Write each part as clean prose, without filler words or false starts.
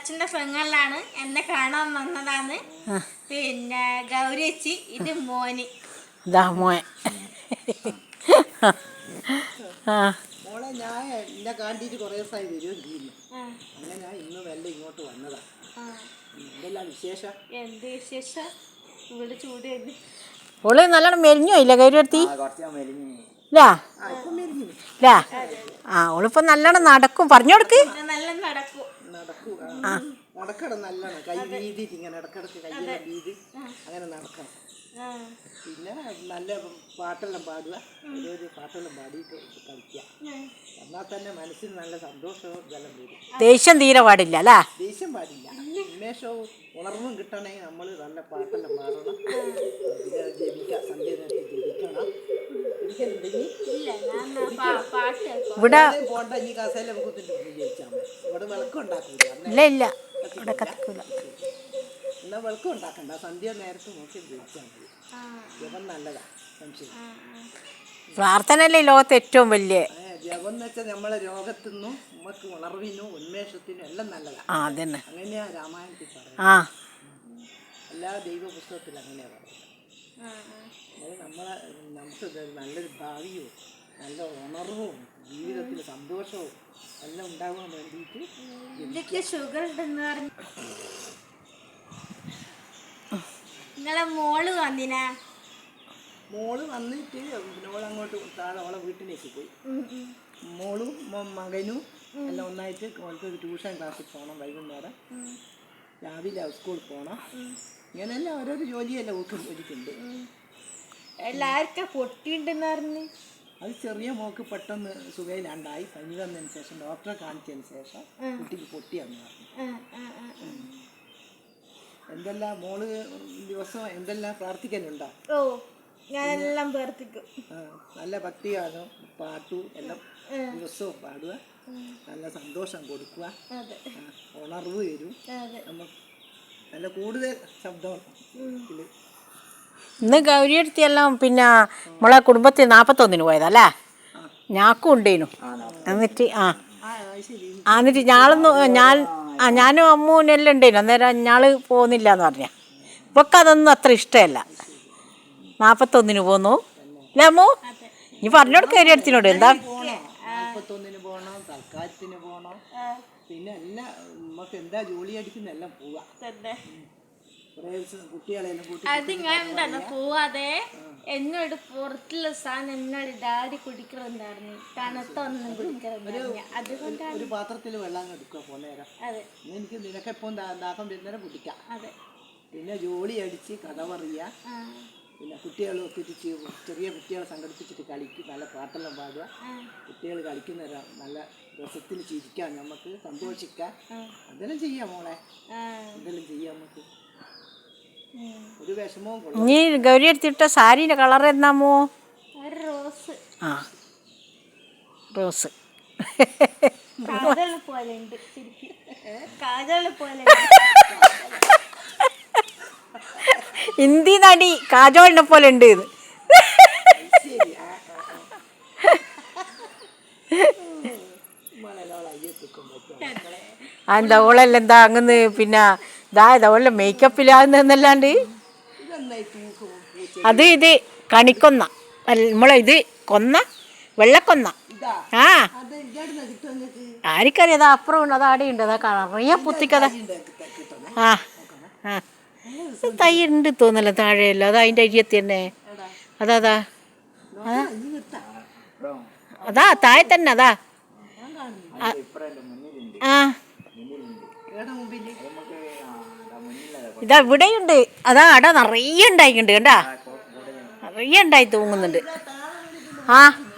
അച്ഛൻ്റെ പെങ്ങളിലാണ്, എന്നെ കാണാൻ വന്നതാണ്. പിന്നെ ഗൗരിച്ചി, ഇത് മോന്. മോൻ. മോളെ ഞാൻ എന്നെ കാണ്ടിട്ട് കുറേ ദിവസമായി വരുമെന്ന്. അങ്ങനെ ഇന്ന് വല്ല ഇങ്ങോട്ട് വന്നതാ. എന്തെല്ലാം വിശേഷം? എന്ത് വിശേഷം? ഇവിടെ ചൂട് തന്നെ. ഓള് നല്ലോണം മെലിഞ്ഞോ ഇല്ല കയറിയെടുത്തി? ഓളിപ്പോ നല്ലോണം നടക്കും. പറഞ്ഞു കൊടുക്ക്. നടക്കണം നല്ലോണം. കൈ വീതി ഇങ്ങനെ ഇടക്കിടക്ക് കൈയെല്ലാം വീതി അങ്ങനെ നടക്കണം. പിന്നെ നല്ല പാട്ടെല്ലാം പാടുക. ഓരോരോ പാട്ടെല്ലാം പാടിയിട്ട് കളിക്കുക. എന്നാൽ തന്നെ മനസ്സിന് നല്ല സന്തോഷവും ഇതെല്ലാം വരും. ദേഷ്യം തീരെ പാടില്ല അല്ലേ? ദേഷ്യം പാടില്ല. ഉന്മേഷവും ഉണർവും കിട്ടണമെങ്കിൽ നമ്മൾ നല്ല പാട്ടെല്ലാം പാടണം. ജപിക്കുക, സന്ധ്യ നേരത്തെ ജപിക്കണം. ഇവിടെ പോണ്ട, ഈ കസേല കുത്തിട്ട് ജയിച്ചാൽ മതി. ഇവിടെ വിളക്കുണ്ടാക്കൂല. ഇല്ല ഇവിടെ കത്തിക്കൂല. എന്നാൽ വിളക്കം ഉണ്ടാക്കണ്ട, സന്ധ്യ നേരത്തെ നോക്കി ജയിച്ചാൽ മതി. ജപം നല്ലതാ. പ്രാർത്ഥനയല്ലേ ലോകത്ത് ഏറ്റവും വലിയ ജപം എന്ന് വെച്ചാൽ നമ്മളെ രോഗത്തിനും നമുക്ക് ഉണർവിനും ഉന്മേഷത്തിനും എല്ലാം നല്ലതാണ്. അതന്നെ അങ്ങനെയാ രാമായണത്തിൽ പറയുന്നത്. എല്ലാ ദൈവപുസ്തകത്തിലും അങ്ങനെയാ പറയുന്നത്. നമുക്ക് നല്ലൊരു ഭാവിയും നല്ല ഉണർവും ജീവിതത്തിൽ സന്തോഷവും എല്ലാം ഉണ്ടാകാൻ വേണ്ടിയിട്ട്. ഷുഗർ ഉണ്ടെന്ന് പറഞ്ഞു. നിങ്ങളെ മോള് വന്നിനാ? മോള് വന്നിട്ട് ഓളങ്ങോട്ട് താഴെ ഓളെ വീട്ടിലേക്ക് പോയി. മോളും മകനും എല്ലാം ഒന്നായിട്ട് ഓൾക്ക് ട്യൂഷൻ ക്ലാസ്സിൽ പോകണം. വൈകുന്നേരം രാവിലെ സ്കൂളിൽ പോകണം. ഇങ്ങനെയെല്ലാം ഓരോരോ ജോലിയെല്ലാം ഒരുക്കുന്നുണ്ട്. എല്ലാവർക്കും പൊട്ടിയുണ്ടെന്ന് പറഞ്ഞ്. അത് ചെറിയ മോക്ക് പെട്ടെന്ന് സുഖയിലാണ്ടായി. പനി വന്നതിന് ശേഷം ഡോക്ടറെ കാണിച്ചതിന് ശേഷം കുട്ടിക്ക് പൊട്ടിയാന്ന് പറഞ്ഞു. എന്തെല്ലാം മോള് ദിവസം എന്തെല്ലാം പ്രാർത്ഥിക്കലുണ്ടോ? ഓ, ഞാനെല്ലാം പ്രാർത്ഥിക്കും. നല്ല ഭക്തിഗാനം പാട്ടും എല്ലാം ദിവസവും പാടുക. നല്ല സന്തോഷം കൊടുക്കുക. ഉണർവ് വരും. നമുക്ക് നല്ല കൂടുതൽ ശബ്ദം. ഇന്ന് ഗൗരിയെടുത്തിയെല്ലാം പിന്നെ നമ്മളെ കുടുംബത്തിൽ 41 പോയതല്ലേ? ഞാക്കും ഉണ്ടേനു. എന്നിട്ട് എന്നിട്ട് ഞാനും അമ്മൂനെല്ലാം ഉണ്ടേനു. അന്നേരം ഞാള് പോകുന്നില്ല എന്ന് പറഞ്ഞ. ഇപ്പൊക്കെ അതൊന്നും അത്ര ഇഷ്ടമല്ല. 41 പോന്നു അല്ലേ അമ്മൂ? നീ പറഞ്ഞോട് ഗൗരിയെടുത്തിനോട് എന്താ 41 പോകണം, തൽക്കാലത്തിന് പോകണം. പിന്നെ എല്ലാം നമുക്ക് എന്താ ജോലി അടിക്കുന്ന എല്ലാം പോവാ. അത് പോവാതെ എന്നോട് പുറത്തുള്ള സാധനം എന്നോട് ഡാഡി കുടിക്കലുണ്ടായിരുന്നു. തണുത്തൊന്നും കുടിക്കലുണ്ടായിരുന്നു. അതുകൊണ്ടാണ് ഒരു പാത്രത്തിൽ വെള്ളം എടുക്കുക പോന്നേരം. എനിക്ക് നിനക്കെപ്പം ദാഹം വരുന്നേരം കുടിക്കാം. പിന്നെ ജോലി അടിച്ച് കഥ പറയുക. പിന്നെ കുട്ടികൾ ഒത്തിരി ചെറിയ കുട്ടികളെ സംഘടിപ്പിച്ചിട്ട് കളിക്കും. നല്ല പാട്ടെല്ലാം പാടുക. കുട്ടികൾ കളിക്കുന്ന നല്ല രസത്തിൽ ചിരിക്കാം, നമുക്ക് സന്തോഷിക്കാം. അതെല്ലാം ചെയ്യാം മോളെ. ഇതെല്ലാം ചെയ്യാം നമുക്ക്. ഒരു വിഷമവും. നീ ഗൗരി എടുത്തിട്ട സാരീൻ്റെ കളർ എന്നാമോ? റോസ്. റോസ് ഹിന്ദി നടി കാജോളിനെ പോലെ ഉണ്ട്. എന്താ ഓളെല്ലാം എന്താ അങ്ങനെ പിന്നെ ഇതായത് ഓളെ മേക്കപ്പിലാകുന്നല്ലാണ്ട് ഇത് കണിക്കൊന്ന നമ്മളെ ഇത് കൊന്ന വെള്ളക്കൊന്ന. ആർക്കറിയാം? അതാ അപ്പുറം ഉണ്ട്, അത് ആടെ ഉണ്ട്. അതാ അറിയാ പുത്തിക്കഥ. തൈ ഉണ്ട് തോന്നല്ലോ താഴെയല്ലോ. അതാ അതിൻ്റെ അരിയത്തി തന്നെ. അതാ അതാ താഴെ തന്നെ. അതാ ഇതാ ഇവിടെയുണ്ട്. അതാ അട നിറയെ ഉണ്ടായിട്ടുണ്ട്. കണ്ടാ നിറയെ ഉണ്ടായി തൂങ്ങുന്നുണ്ട്.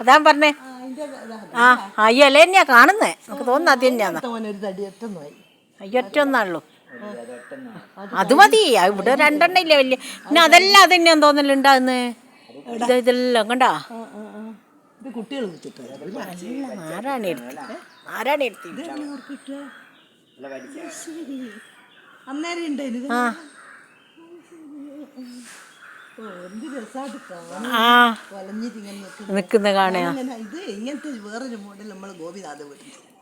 അതാ പറഞ്ഞേ. ഈ ഇല തന്നെയാ കാണുന്നേ. നമുക്ക് തോന്നുന്നു അത് തന്നെയാന്ന്. ഒറ്റൊന്നാണല്ലോ. അത് മതി. ഇവിടെ 2 ഇല്ല വലിയ. പിന്നെ അതെല്ലാം അത് തന്നെയാന്ന് തോന്നലുണ്ടാകുന്നത്. ഇതെല്ലാം കണ്ടാ ആരാണ് എടുത്തി? നിക്കുന്ന കാണാ.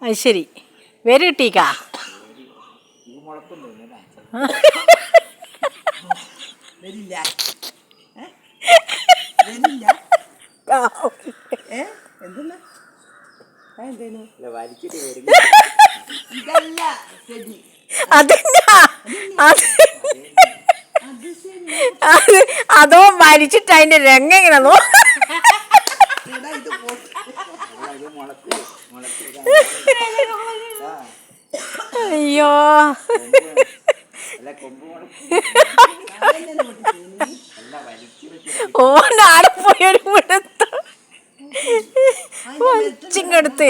അത് ശരി. വേര് കിട്ടീക്കാ? വരില്ല വരില്ല എന്തെന്നാ എന്തേനു ഇതല്ല ശരി അതെന്നാ അത് അതോ മരിച്ചിട്ട് അതിന്റെ രംഗ ഇങ്ങനെ എടാ ഇത് അയ്യോ ഓനാടെ പോയൊരു മുടത്ത് വലിച്ചിങ്ങടുത്ത്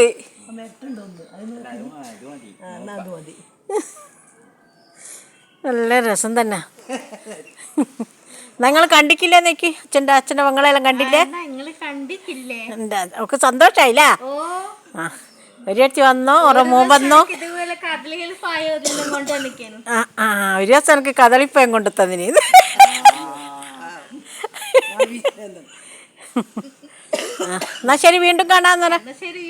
അത് മതി നല്ല രസം തന്നെ. നിങ്ങൾ കണ്ടിക്കില്ലേ നേക്ക് അച്ഛൻ്റെ മങ്ങളെല്ലാം കണ്ടില്ലേ? നിങ്ങള് കണ്ടിട്ടില്ലേ? എന്താ ഒക്കെ സന്തോഷായില്ല? ഓ ആ ഒരിടത്ത് വന്നോ ഓരോ മോൻ വന്നോ? ഇതുപോലെ കടലുകൾ പായോതെല്ലാം കൊണ്ട് നിൽക്കുന്നു. ആ ഒരു ദിവസം എനിക്ക് കദളിപ്പയം കൊണ്ട് തന്നിന്. എന്നാ ശരി, വീണ്ടും കാണാൻ. ശരി.